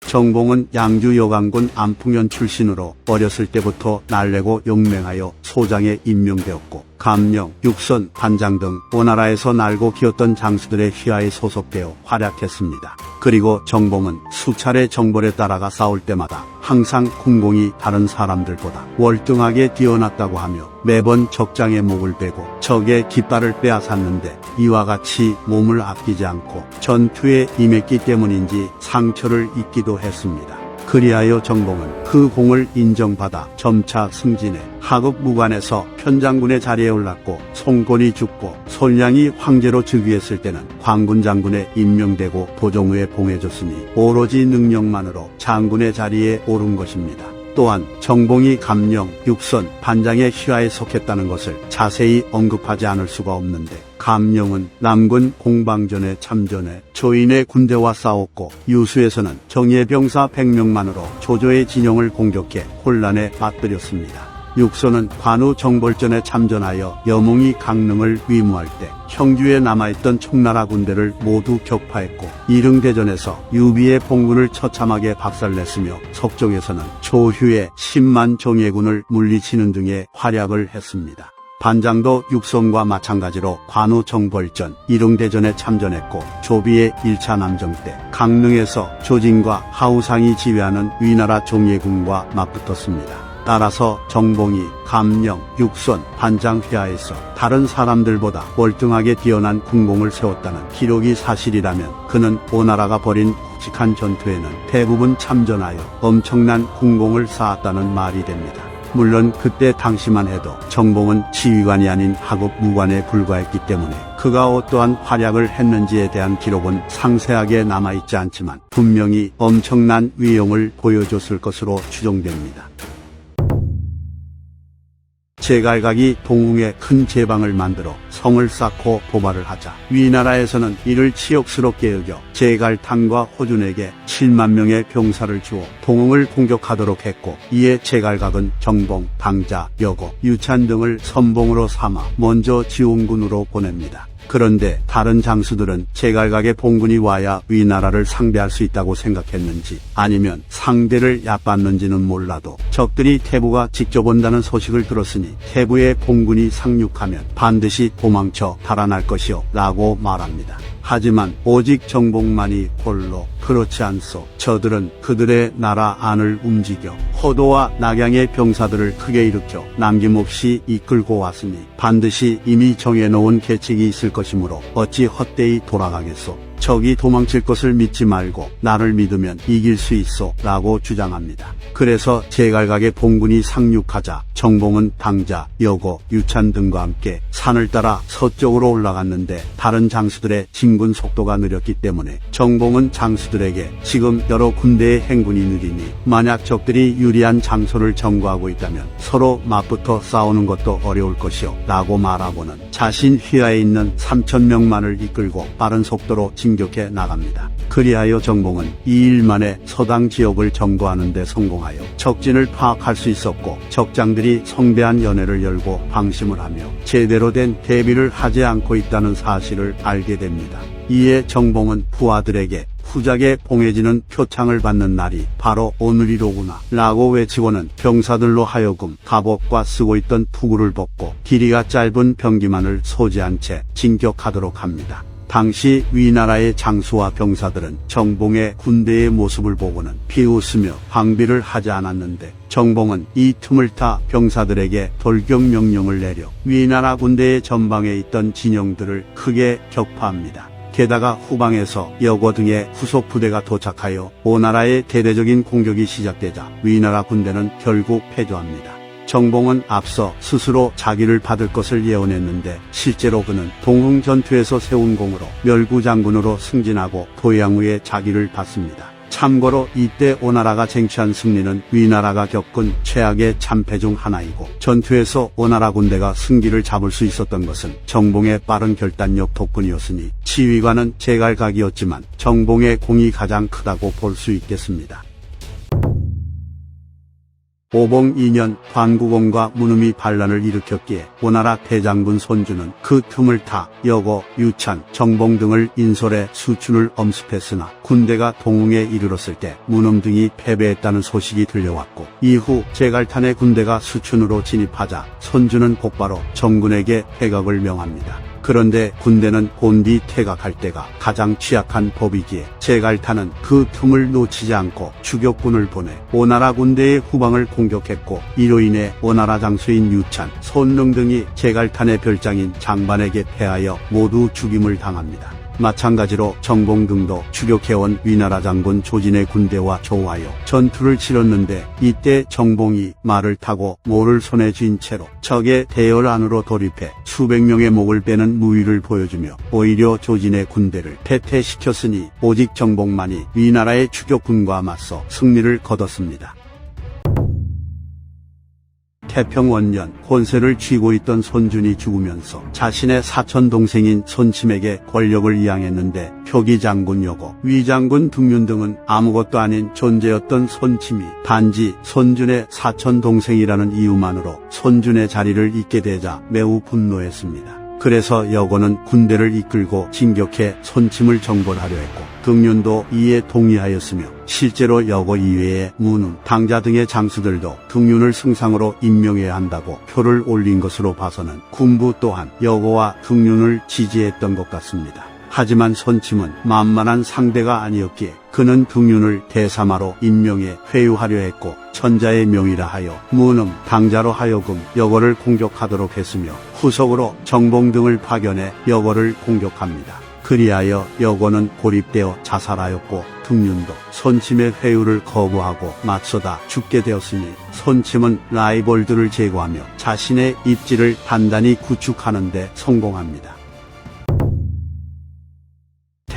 정봉은 양주 여강군 안풍현 출신으로 어렸을 때부터 날래고 용맹하여 소장에 임명되었고 감령, 육선, 반장 등 오나라에서 날고 기었던 장수들의 휘하에 소속되어 활약했습니다. 그리고 정봉은 수차례 정벌에 따라가 싸울 때마다 항상 군공이 다른 사람들보다 월등하게 뛰어났다고 하며 매번 적장의 목을 베고 적의 깃발을 빼앗았는데 이와 같이 몸을 아끼지 않고 전투에 임했기 때문인지 상처를 입기도 했습니다. 그리하여 정봉은 그 공을 인정받아 점차 승진해 하급 무관에서 편장군의 자리에 올랐고 송곤이 죽고 손량이 황제로 즉위했을 때는 광군 장군에 임명되고 도종후에 봉해줬으니 오로지 능력만으로 장군의 자리에 오른 것입니다. 또한 정봉이 감령, 육선, 반장의 휘하에 속했다는 것을 자세히 언급하지 않을 수가 없는데 감령은 남군 공방전에 참전해 조인의 군대와 싸웠고 유수에서는 정예 병사 100명만으로 조조의 진영을 공격해 혼란에 빠뜨렸습니다. 육선은 관우 정벌전에 참전하여 여몽이 강릉을 위무할 때 형주에 남아있던 총나라 군대를 모두 격파했고 이릉대전에서 유비의 봉군을 처참하게 박살냈으며 석종에서는 조휴의 10만 정예군을 물리치는 등의 활약을 했습니다. 반장도 육선과 마찬가지로 관우 정벌전, 이릉대전에 참전했고 조비의 1차 남정 때 강릉에서 조진과 하우상이 지휘하는 위나라 정예군과 맞붙었습니다. 따라서 정봉이 감령, 육선, 반장 휘하에서 다른 사람들보다 월등하게 뛰어난 군공을 세웠다는 기록이 사실이라면 그는 오나라가 벌인 굵직한 전투에는 대부분 참전하여 엄청난 군공을 쌓았다는 말이 됩니다. 물론 그때 당시만 해도 정봉은 지휘관이 아닌 하급 무관에 불과했기 때문에 그가 어떠한 활약을 했는지에 대한 기록은 상세하게 남아있지 않지만 분명히 엄청난 위용을 보여줬을 것으로 추정됩니다. 제갈각이 동웅에 큰 제방을 만들어 성을 쌓고 도발을 하자 위나라에서는 이를 치욕스럽게 여겨 제갈탄과 호준에게 7만 명의 병사를 주어 동웅을 공격하도록 했고 이에 제갈각은 정봉, 당자, 여고, 유찬 등을 선봉으로 삼아 먼저 지원군으로 보냅니다. 그런데 다른 장수들은 제갈각의 봉군이 와야 위나라를 상대할 수 있다고 생각했는지 아니면 상대를 얕봤는지는 몰라도 적들이 태부가 직접 온다는 소식을 들었으니 태부의 봉군이 상륙하면 반드시 도망쳐 달아날 것이요 라고 말합니다. 하지만 오직 정봉만이 홀로 그렇지 않소. 저들은 그들의 나라 안을 움직여 호도와 낙양의 병사들을 크게 일으켜 남김없이 이끌고 왔으니 반드시 이미 정해놓은 계책이 있을 것이므로 어찌 헛되이 돌아가겠소. 적이 도망칠 것을 믿지 말고 나를 믿으면 이길 수 있어 라고 주장합니다. 그래서 제갈각의 봉군이 상륙하자 정봉은 당자, 여고, 유찬 등과 함께 산을 따라 서쪽으로 올라갔는데 다른 장수들의 진군 속도가 느렸기 때문에 정봉은 장수들에게 지금 여러 군대의 행군이 느리니 만약 적들이 유리한 장소를 점거하고 있다면 서로 맞붙어 싸우는 것도 어려울 것이요 라고 말하고는 자신 휘하에 있는 3,000명만을 이끌고 빠른 속도로 진격해 나갑니다. 그리하여 정봉은 2일 만에 서당 지역을 점거하는 데 성공하여 적진을 파악할 수 있었고 적장들이 성대한 연회를 열고 방심을 하며 제대로 된 대비를 하지 않고 있다는 사실을 알게 됩니다. 이에 정봉은 부하들에게 후작에 봉해지는 표창을 받는 날이 바로 오늘이로구나 라고 외치고는 병사들로 하여금 갑옷과 쓰고 있던 투구를 벗고 길이가 짧은 병기만을 소지한 채 진격하도록 합니다. 당시 위나라의 장수와 병사들은 정봉의 군대의 모습을 보고는 비웃으며 방비를 하지 않았는데 정봉은 이 틈을 타 병사들에게 돌격 명령을 내려 위나라 군대의 전방에 있던 진영들을 크게 격파합니다. 게다가 후방에서 여고 등의 후속 부대가 도착하여 오나라의 대대적인 공격이 시작되자 위나라 군대는 결국 패조합니다. 정봉은 앞서 스스로 자기를 받을 것을 예언했는데 실제로 그는 동흥 전투에서 세운 공으로 멸구 장군으로 승진하고 도양 후에 자기를 받습니다. 참고로 이때 오나라가 쟁취한 승리는 위나라가 겪은 최악의 참패 중 하나이고 전투에서 오나라 군대가 승기를 잡을 수 있었던 것은 정봉의 빠른 결단력 덕분이었으니 지휘관은 제갈각이었지만 정봉의 공이 가장 크다고 볼 수 있겠습니다. 오봉 2년 관구공과 문음이 반란을 일으켰기에 오나라 대장군 손주는 그 틈을 타 여고, 유찬, 정봉 등을 인솔해 수춘을 엄습했으나 군대가 동흥에 이르렀을 때 문음 등이 패배했다는 소식이 들려왔고 이후 제갈탄의 군대가 수춘으로 진입하자 손주는 곧바로 정군에게 퇴각을 명합니다. 그런데 군대는 본디 퇴각할 때가 가장 취약한 법이기에 제갈탄은 그 틈을 놓치지 않고 추격군을 보내 오나라 군대의 후방을 공격했고 이로 인해 오나라 장수인 유찬, 손릉 등이 제갈탄의 별장인 장반에게 패하여 모두 죽임을 당합니다. 마찬가지로 정봉 등도 추격해온 위나라 장군 조진의 군대와 조하여 전투를 치렀는데 이때 정봉이 말을 타고 모를 손에 쥔 채로 적의 대열 안으로 돌입해 수백 명의 목을 빼는 무위를 보여주며 오히려 조진의 군대를 패퇴시켰으니 오직 정봉만이 위나라의 추격군과 맞서 승리를 거뒀습니다. 태평원년 권세를 쥐고 있던 손준이 죽으면서 자신의 사촌 동생인 손침에게 권력을 이양했는데 표기장군 여고, 위장군 등륜 등은 아무것도 아닌 존재였던 손침이 단지 손준의 사촌 동생이라는 이유만으로 손준의 자리를 잇게 되자 매우 분노했습니다. 그래서 여고는 군대를 이끌고 진격해 손침을 정벌하려 했고 등륜도 이에 동의하였으며 실제로 여고 이외에 문음, 당자 등의 장수들도 등륜을 승상으로 임명해야 한다고 표를 올린 것으로 봐서는 군부 또한 여고와 등륜을 지지했던 것 같습니다. 하지만 손침은 만만한 상대가 아니었기에 그는 등륜을 대사마로 임명해 회유하려 했고 천자의 명이라 하여 문음, 당자로 하여금 여고를 공격하도록 했으며 후속으로 정봉 등을 파견해 여고를 공격합니다. 그리하여 여고는 고립되어 자살하였고 등륜도 손침의 회유를 거부하고 맞서다 죽게 되었으니 손침은 라이벌들을 제거하며 자신의 입지를 단단히 구축하는 데 성공합니다.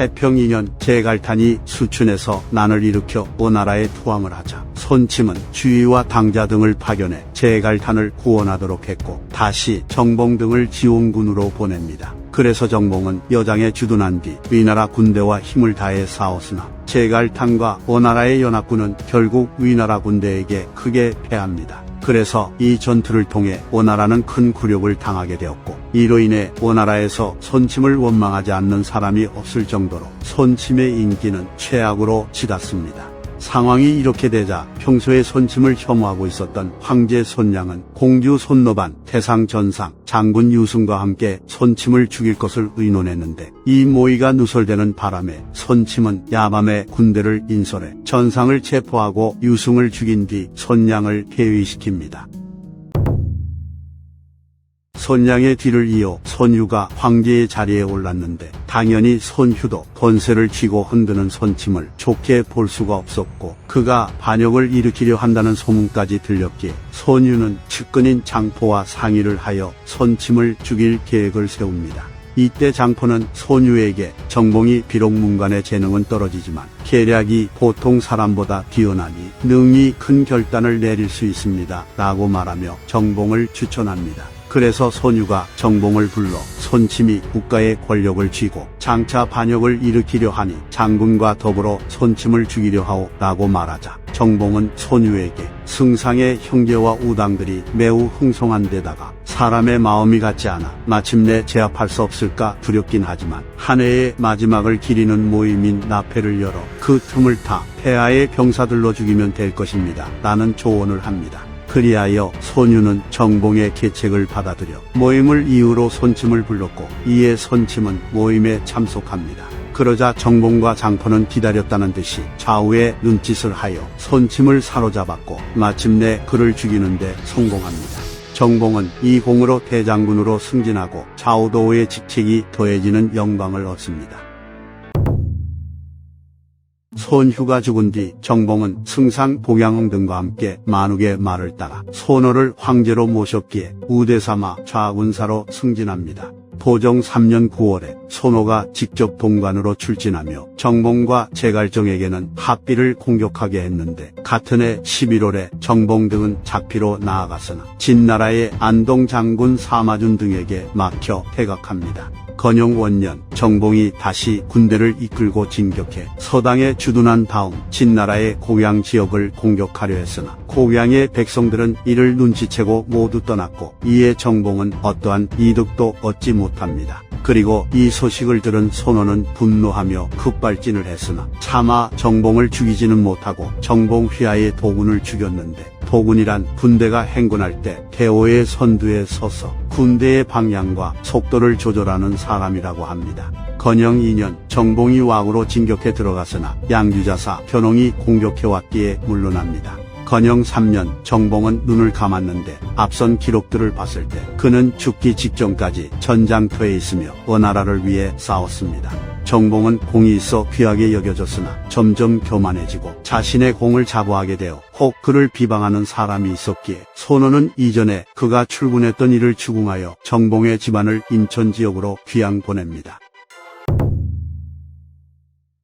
태평 2년 제갈탄이 수춘에서 난을 일으켜 오나라에 투항을 하자 손침은 주위와 당자 등을 파견해 제갈탄을 구원하도록 했고 다시 정봉 등을 지원군으로 보냅니다. 그래서 정봉은 여장에 주둔한 뒤 위나라 군대와 힘을 다해 싸웠으나 제갈탄과 오나라의 연합군은 결국 위나라 군대에게 크게 패합니다. 그래서 이 전투를 통해 오나라는 큰 굴욕을 당하게 되었고 이로 인해 오나라에서 손침을 원망하지 않는 사람이 없을 정도로 손침의 인기는 최악으로 치닫습니다. 상황이 이렇게 되자 평소에 손침을 혐오하고 있었던 황제 손량은 공주 손노반, 태상 전상, 장군 유승과 함께 손침을 죽일 것을 의논했는데 이 모의가 누설되는 바람에 손침은 야밤에 군대를 인솔해 전상을 체포하고 유승을 죽인 뒤 손량을 폐위시킵니다. 손량의 뒤를 이어 손유가 황제의 자리에 올랐는데 당연히 손유도 권세를 쥐고 흔드는 손침을 좋게 볼 수가 없었고 그가 반역을 일으키려 한다는 소문까지 들렸기에 손유는 측근인 장포와 상의를 하여 손침을 죽일 계획을 세웁니다. 이때 장포는 손유에게 정봉이 비록 문관의 재능은 떨어지지만 계략이 보통 사람보다 뛰어나니 능히 큰 결단을 내릴 수 있습니다 라고 말하며 정봉을 추천합니다. 그래서 손유가 정봉을 불러 손침이 국가의 권력을 쥐고 장차 반역을 일으키려 하니 장군과 더불어 손침을 죽이려 하오 라고 말하자 정봉은 손유에게 승상의 형제와 우당들이 매우 흥성한 데다가 사람의 마음이 같지 않아 마침내 제압할 수 없을까 두렵긴 하지만 한 해의 마지막을 기리는 모임인 나패를 열어 그 틈을 타 폐하의 병사들로 죽이면 될 것입니다 라는 조언을 합니다. 그리하여 손유는 정봉의 계책을 받아들여 모임을 이유로 손침을 불렀고 이에 손침은 모임에 참석합니다. 그러자 정봉과 장포는 기다렸다는 듯이 좌우에 눈짓을 하여 손침을 사로잡았고 마침내 그를 죽이는데 성공합니다. 정봉은 이 공으로 대장군으로 승진하고 좌우도의 직책이 더해지는 영광을 얻습니다. 손유가 죽은 뒤 정봉은 승상 복양흥 등과 함께 만욱의 말을 따라 손호를 황제로 모셨기에 우대삼아 좌군사로 승진합니다. 도정 3년 9월에 손호가 직접 동관으로 출진하며 정봉과 제갈정에게는 합비를 공격하게 했는데 같은 해 11월에 정봉 등은 작피로 나아갔으나 진나라의 안동 장군 사마준 등에게 막혀 퇴각합니다. 건영 원년 정봉이 다시 군대를 이끌고 진격해 서당에 주둔한 다음 진나라의 고향 지역을 공격하려 했으나 고향의 백성들은 이를 눈치채고 모두 떠났고 이에 정봉은 어떠한 이득도 얻지 못합니다. 그리고 이 소식을 들은 손원은 분노하며 급발진을 했으나 차마 정봉을 죽이지는 못하고 정봉 휘하의 도군을 죽였는데, 도군이란 군대가 행군할 때 대오의 선두에 서서 군대의 방향과 속도를 조절하는 사람이라고 합니다. 건영 2년 정봉이 왕으로 진격해 들어갔으나 양주자사 변홍이 공격해왔기에 물러납니다. 건영 3년 정봉은 눈을 감았는데 앞선 기록들을 봤을 때 그는 죽기 직전까지 전장터에 있으며 원나라를 위해 싸웠습니다. 정봉은 공이 있어 귀하게 여겨졌으나 점점 교만해지고 자신의 공을 자부하게 되어 혹 그를 비방하는 사람이 있었기에 손원은 이전에 그가 출근했던 일을 추궁하여 정봉의 집안을 인천 지역으로 귀양 보냅니다.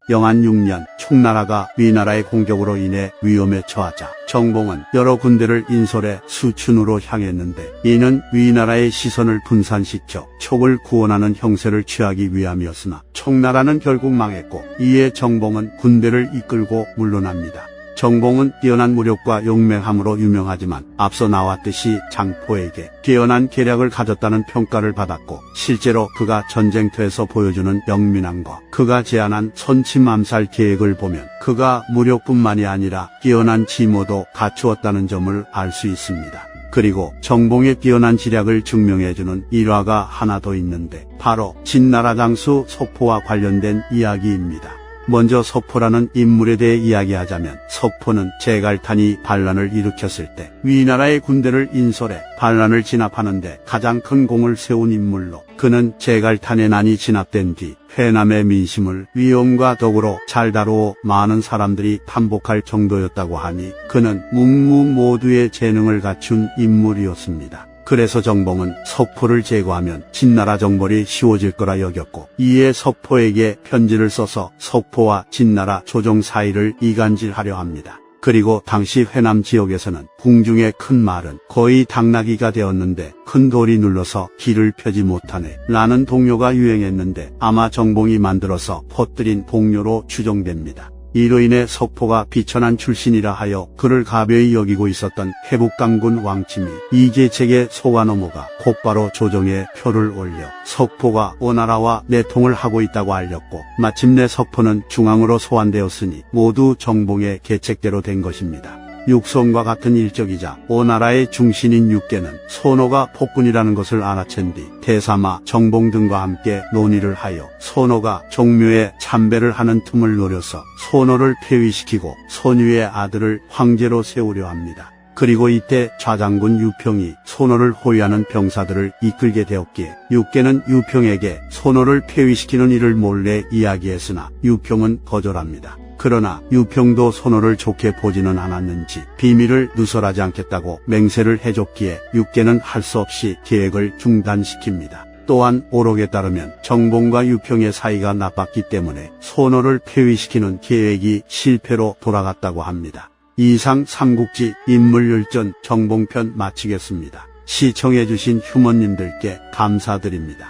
영안 6년 총나라가 위나라의 공격으로 인해 위험에 처하자 정봉은 여러 군대를 인솔해 수춘으로 향했는데, 이는 위나라의 시선을 분산시켜 촉을 구원하는 형세를 취하기 위함이었으나 총나라는 결국 망했고 이에 정봉은 군대를 이끌고 물러납니다. 정봉은 뛰어난 무력과 용맹함으로 유명하지만 앞서 나왔듯이 장포에게 뛰어난 계략을 가졌다는 평가를 받았고, 실제로 그가 전쟁터에서 보여주는 영민함과 그가 제안한 선침 암살 계획을 보면 그가 무력뿐만이 아니라 뛰어난 지모도 갖추었다는 점을 알 수 있습니다. 그리고 정봉의 뛰어난 지략을 증명해주는 일화가 하나 더 있는데 바로 진나라 장수 서포와 관련된 이야기입니다. 먼저 서포라는 인물에 대해 이야기하자면, 서포는 제갈탄이 반란을 일으켰을 때 위나라의 군대를 인솔해 반란을 진압하는데 가장 큰 공을 세운 인물로, 그는 제갈탄의 난이 진압된 뒤 회남의 민심을 위엄과 덕으로 잘 다루어 많은 사람들이 탐복할 정도였다고 하니 그는 문무모두의 재능을 갖춘 인물이었습니다. 그래서 정봉은 서포를 제거하면 진나라 정벌이 쉬워질 거라 여겼고, 이에 서포에게 편지를 써서 서포와 진나라 조정 사이를 이간질하려 합니다. 그리고 당시 회남 지역에서는 궁중의 큰 말은 거의 당나귀가 되었는데 큰 돌이 눌러서 길을 펴지 못하네 라는 동요가 유행했는데, 아마 정봉이 만들어서 퍼뜨린 동요로 추정됩니다. 이로 인해 서포가 비천한 출신이라 하여 그를 가벼이 여기고 있었던 해북강군 왕침이 이계책에 속아 넘어가 곧바로 조정에 표를 올려 서포가 원나라와 내통을 하고 있다고 알렸고, 마침내 서포는 중앙으로 소환되었으니 모두 정봉의 계책대로 된 것입니다. 육성과 같은 일적이자 원나라의 중신인 육계는 손호가 폭군이라는 것을 알아챈 뒤 대사마 정봉 등과 함께 논의를 하여 손호가 종묘에 참배를 하는 틈을 노려서 손호를 폐위시키고 손유의 아들을 황제로 세우려 합니다. 그리고 이때 좌장군 유평이 손호를 호위하는 병사들을 이끌게 되었기에 육계는 유평에게 손호를 폐위시키는 일을 몰래 이야기했으나 유평은 거절합니다. 그러나 유평도 손호를 좋게 보지는 않았는지 비밀을 누설하지 않겠다고 맹세를 해줬기에 육계는 할 수 없이 계획을 중단시킵니다. 또한 오록에 따르면 정봉과 유평의 사이가 나빴기 때문에 손호를 폐위시키는 계획이 실패로 돌아갔다고 합니다. 이상 삼국지 인물열전 정봉편 마치겠습니다. 시청해주신 휴머님들께 감사드립니다.